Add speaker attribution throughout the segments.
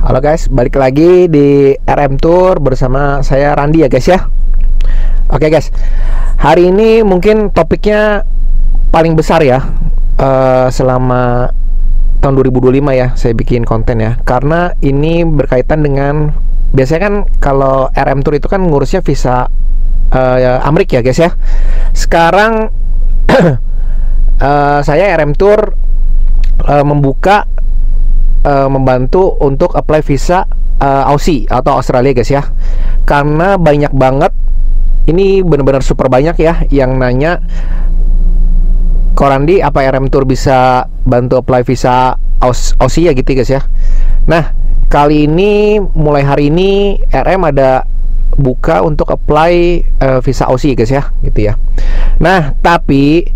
Speaker 1: Halo guys, balik lagi di RM Tour bersama saya Randi ya guys ya. Oke guys, hari ini mungkin topiknya paling besar ya selama tahun 2025 ya saya bikin konten ya. Karena ini berkaitan dengan, biasanya kan kalau RM Tour itu kan ngurusnya visa Amerika ya guys ya. Sekarang saya RM Tour membantu untuk apply visa Aussie atau Australia guys ya. Karena banyak banget, ini benar-benar super banyak ya yang nanya, Korandi apa RM Tour bisa bantu apply visa Aussie ya gitu guys ya. Nah kali ini, mulai hari ini RM ada buka untuk apply visa Aussie guys ya gitu ya. Nah tapi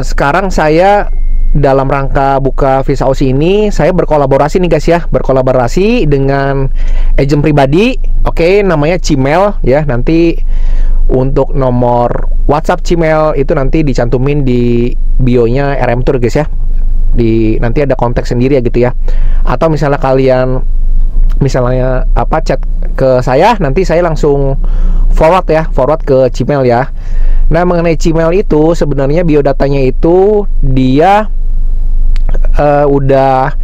Speaker 1: sekarang saya dalam rangka buka visa Aussie ini, saya berkolaborasi nih guys ya, berkolaborasi dengan agent pribadi. Oke, namanya Cimel ya. Nanti untuk nomor WhatsApp Cimel itu nanti dicantumin di bio-nya RM Tour guys ya. Nanti ada kontak sendiri ya gitu ya. Atau misalnya kalian chat ke saya, nanti saya langsung forward ke Cimel ya. Nah mengenai Cimel itu sebenarnya biodatanya itu dia udah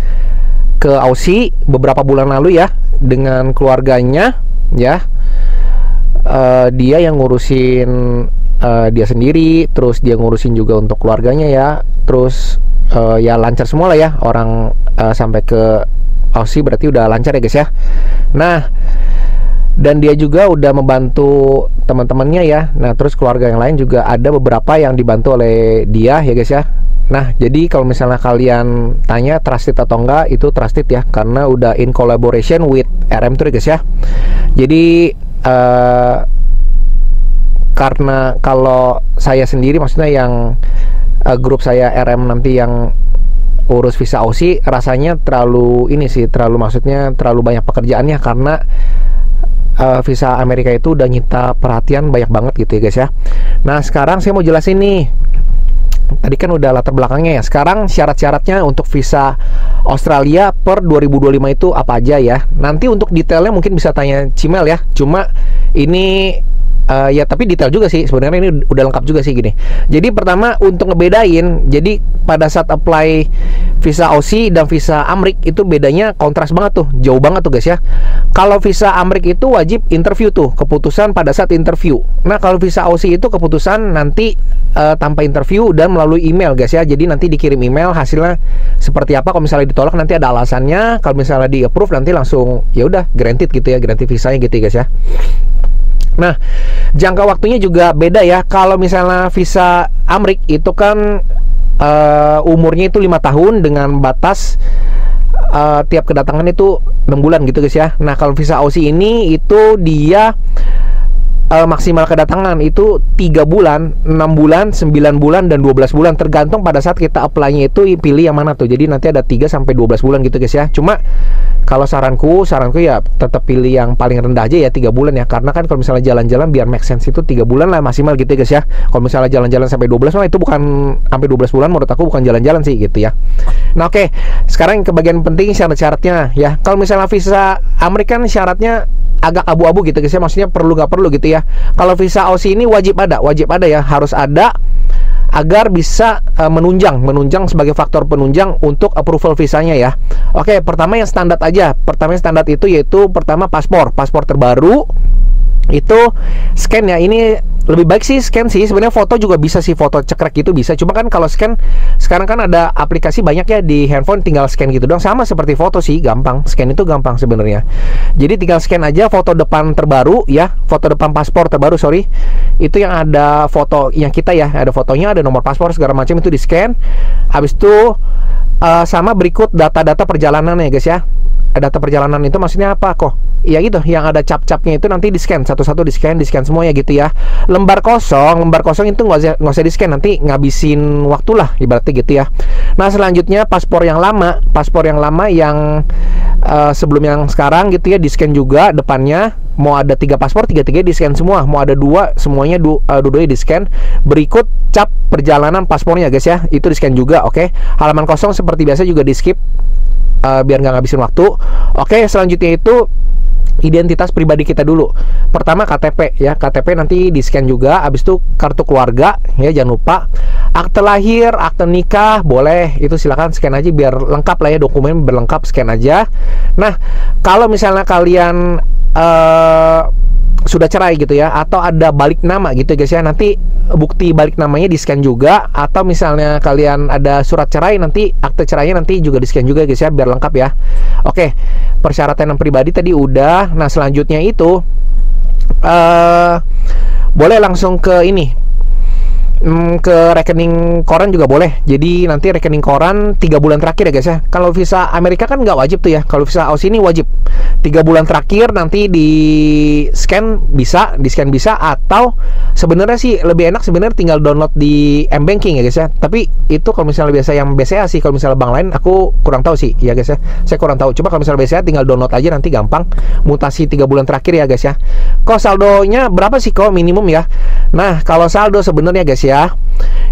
Speaker 1: ke Aussie beberapa bulan lalu ya dengan keluarganya ya. Dia yang ngurusin dia sendiri, terus dia ngurusin juga untuk keluarganya ya. Terus ya lancar semua lah ya, orang sampai ke Aussie berarti udah lancar ya guys ya. Nah dan dia juga udah membantu teman-temannya ya. Nah terus keluarga yang lain juga ada beberapa yang dibantu oleh dia ya guys ya. Nah jadi kalau misalnya kalian tanya trusted atau enggak, itu trusted ya, karena udah in collaboration with RM Tour guys ya. Jadi karena kalau saya sendiri, maksudnya yang grup saya RM nanti yang urus visa Aussie, rasanya terlalu terlalu banyak pekerjaannya, karena visa Amerika itu udah nyita perhatian banyak banget gitu ya guys ya. Nah sekarang saya mau jelasin nih, tadi kan udah latar belakangnya ya. Sekarang syarat-syaratnya untuk visa Australia per 2025 itu apa aja ya. Nanti untuk detailnya mungkin bisa tanya Cimel ya. Cuma ini ya tapi detail juga sih sebenarnya, ini udah lengkap juga sih gini. Jadi pertama untuk ngebedain, jadi pada saat apply visa Aussie dan visa Amrik itu bedanya kontras banget tuh, jauh banget tuh guys ya. Kalau visa Amrik itu wajib interview tuh, keputusan pada saat interview. Nah kalau visa Aussie itu keputusan nanti tanpa interview dan melalui email guys ya. Jadi nanti dikirim email hasilnya seperti apa. Kalau misalnya ditolak nanti ada alasannya. Kalau misalnya di approve nanti langsung ya udah granted gitu ya, granted visanya gitu ya guys ya. Nah, jangka waktunya juga beda ya. Kalau misalnya visa Amrik itu kan umurnya itu 5 tahun dengan batas tiap kedatangan itu 6 bulan gitu guys ya. Nah, kalau visa Aussie ini itu dia maksimal kedatangan itu 3 bulan, 6 bulan, 9 bulan, dan 12 bulan. Tergantung pada saat kita apply-nya itu pilih yang mana tuh. Jadi nanti ada 3 sampai 12 bulan gitu guys ya. Cuma kalau saranku ya tetap pilih yang paling rendah aja ya, 3 bulan ya. Karena kan kalau misalnya jalan-jalan biar make sense itu 3 bulan lah maksimal gitu ya guys ya. Kalau misalnya jalan-jalan sampai 12, itu bukan sampai 12 bulan, menurut aku bukan jalan-jalan sih gitu ya. Nah oke, sekarang ke bagian penting, syarat-syaratnya ya. Kalau misalnya visa Amerika syaratnya agak abu-abu gitu guys ya, maksudnya perlu nggak perlu gitu ya. Kalau visa Aussie ini wajib ada ya, harus ada agar bisa menunjang sebagai faktor penunjang untuk approval visanya ya. Oke, pertama yang standar aja. Pertama yang standar itu yaitu pertama paspor terbaru itu scan ya. Ini lebih baik sih scan sih, sebenarnya foto juga bisa sih, foto cekrek gitu bisa. Cuma kan kalau scan sekarang kan ada aplikasi banyak ya di handphone, tinggal scan gitu dong, sama seperti foto sih, gampang. Scan itu gampang sebenarnya. Jadi tinggal scan aja foto depan terbaru ya, foto depan paspor terbaru itu yang ada foto yang kita ya, ada fotonya, ada nomor paspor segala macam, itu di scan. Habis itu sama berikut data-data perjalanan ya guys ya. Data perjalanan itu maksudnya apa kok? Ya gitu, yang ada cap-capnya itu nanti di scan satu-satu, di scan semua ya gitu ya. Lembar kosong itu nggak usah di scan, nanti ngabisin waktu lah ibaratnya gitu ya. Nah selanjutnya paspor yang lama yang sebelum yang sekarang gitu ya, di scan juga depannya. Mau ada 3 paspor, 3-3 di scan semua. Mau ada 2, semuanya dua-duanya di scan. Berikut cap perjalanan paspornya guys ya, itu di scan juga. Oke, halaman kosong seperti biasa juga di skip. biar nggak ngabisin waktu. Oke, selanjutnya itu identitas pribadi kita dulu. Pertama KTP ya, KTP nanti di scan juga. Habis itu kartu keluarga ya, jangan lupa. Akte lahir, akte nikah boleh, itu silakan scan aja biar lengkap lah ya, dokumen berlengkap, scan aja. Nah, kalau misalnya kalian sudah cerai gitu ya, atau ada balik nama gitu guys ya, nanti bukti balik namanya di scan juga. Atau misalnya kalian ada surat cerai, nanti akte cerainya nanti juga di scan juga guys ya, biar lengkap ya. Oke, persyaratan yang pribadi tadi udah. Nah, selanjutnya itu boleh langsung ke ini, ke rekening koran juga boleh. Jadi nanti rekening koran 3 bulan terakhir ya guys ya. Kalau visa Amerika kan nggak wajib tuh ya, kalau visa Aussie ini wajib 3 bulan terakhir. Nanti di scan bisa, atau sebenarnya sih lebih enak sebenarnya tinggal download di M-Banking ya guys ya. Tapi itu kalau misalnya biasa yang BCA sih, kalau misalnya bank lain aku kurang tahu sih ya guys ya, saya kurang tahu. Coba kalau misalnya BCA tinggal download aja, nanti gampang mutasi 3 bulan terakhir ya guys ya. Kok saldonya berapa sih kok minimum ya? Nah, kalau saldo sebenarnya guys ya,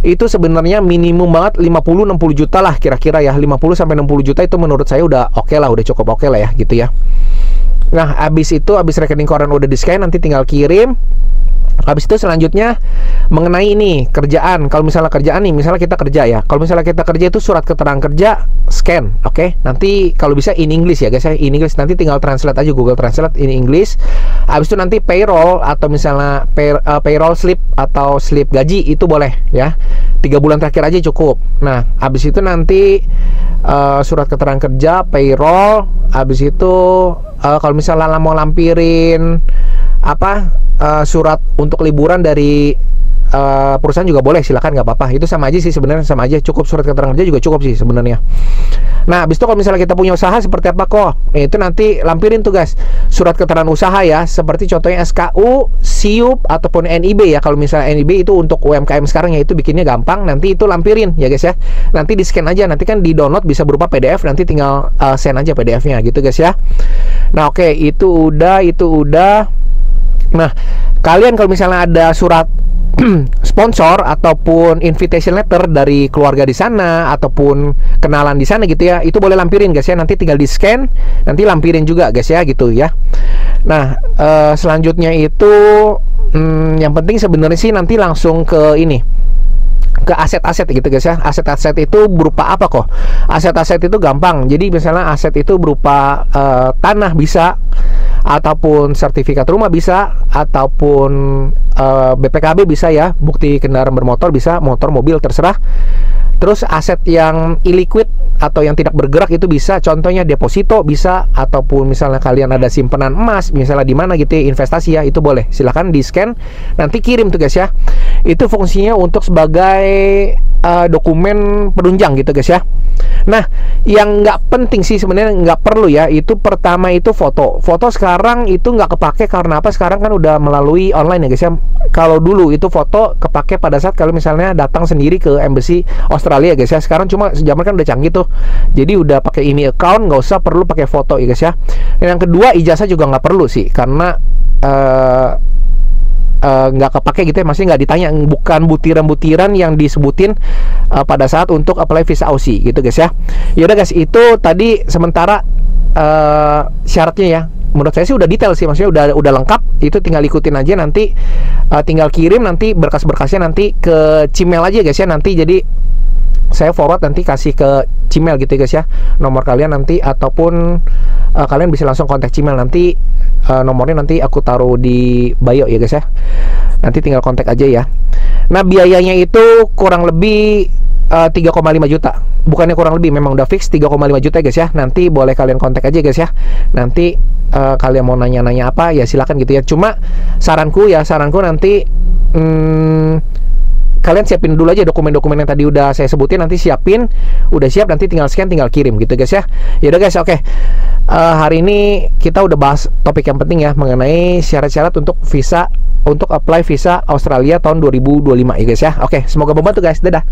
Speaker 1: itu sebenarnya minimum banget 50-60 juta lah kira-kira ya. 50-60 juta itu menurut saya udah oke lah, udah cukup oke lah ya gitu ya. Nah, habis rekening koran udah di scan, nanti tinggal kirim. Habis itu selanjutnya mengenai ini kerjaan. Kalau misalnya kerjaan nih, misalnya kita kerja ya, kalau misalnya kita kerja itu surat keterangan kerja scan, oke. Nanti kalau bisa in English ya guys ya, in English, nanti tinggal translate aja, Google Translate in English. Habis itu nanti payroll atau misalnya payroll slip atau slip gaji itu boleh ya, 3 bulan terakhir aja cukup. Nah, habis itu nanti surat keterangan kerja, payroll. Habis itu kalau misalnya mau lampirin surat untuk liburan dari perusahaan juga boleh, silakan, nggak apa-apa. Itu sama aja sih sebenarnya, sama aja, cukup surat keterangan kerja juga cukup sih sebenarnya. Nah, habis itu kalau misalnya kita punya usaha seperti apa kok, itu nanti lampirin tuh guys, surat keterangan usaha ya, seperti contohnya SKU, SIUP ataupun NIB ya. Kalau misalnya NIB itu untuk UMKM sekarang ya, itu bikinnya gampang, nanti itu lampirin ya guys ya. Nanti di scan aja, nanti kan di download bisa berupa PDF, nanti tinggal send aja PDF-nya gitu guys ya. Nah, oke, itu udah. Nah, kalian kalau misalnya ada surat sponsor ataupun invitation letter dari keluarga di sana ataupun kenalan di sana gitu ya, itu boleh lampirin guys ya. Nanti tinggal di scan, nanti lampirin juga guys ya gitu ya. Nah, selanjutnya itu yang penting sebenarnya sih nanti langsung ke ini, ke aset-aset gitu guys ya. Aset-aset itu berupa apa kok? Aset-aset itu gampang. Jadi misalnya aset itu berupa tanah bisa, ataupun sertifikat rumah bisa, ataupun BPKB bisa ya, bukti kendaraan bermotor bisa, motor, mobil, terserah. Terus aset yang illiquid atau yang tidak bergerak itu bisa, contohnya deposito bisa, ataupun misalnya kalian ada simpanan emas misalnya di mana gitu ya, investasi ya, itu boleh. Silahkan di scan, nanti kirim tuh guys ya. Itu fungsinya untuk sebagai dokumen penunjang gitu guys ya. Nah, yang nggak penting sih sebenarnya, nggak perlu ya, itu pertama itu foto. Foto sekarang itu nggak kepake karena apa? Sekarang kan udah melalui online ya guys ya. Kalau dulu itu foto kepake pada saat kalau misalnya datang sendiri ke embassy Australia guys ya. Sekarang cuma zaman kan udah canggih tuh, jadi udah pakai email account, nggak usah perlu pakai foto ya guys ya. Dan yang kedua, ijazah juga nggak perlu sih, karena nggak kepake gitu ya, masih nggak ditanya, bukan butiran-butiran yang disebutin pada saat untuk apply visa Aussie gitu guys ya. Yaudah guys, itu tadi sementara syaratnya ya. Menurut saya sih udah detail sih, maksudnya udah lengkap. Itu tinggal ikutin aja, nanti tinggal kirim nanti berkas-berkasnya nanti ke Gmail aja guys ya. Nanti jadi saya forward, nanti kasih ke Gmail gitu guys ya, nomor kalian nanti, ataupun kalian bisa langsung kontak Gmail. Nanti nomornya nanti aku taruh di bio ya guys ya, nanti tinggal kontak aja ya. Nah, biayanya itu kurang lebih 3,5 juta, bukannya kurang lebih, memang udah fix 3,5 juta guys ya. Nanti boleh kalian kontak aja guys ya. Nanti kalian mau nanya-nanya apa ya silakan gitu ya. Cuma saranku nanti kalian siapin dulu aja dokumen-dokumen yang tadi udah saya sebutin, nanti siapin, udah siap nanti tinggal scan, tinggal kirim gitu guys ya. Yaudah guys, oke. Hari ini kita udah bahas topik yang penting ya, mengenai syarat-syarat untuk visa, untuk apply visa Australia tahun 2025 ya guys ya. Oke, semoga membantu guys. Dadah.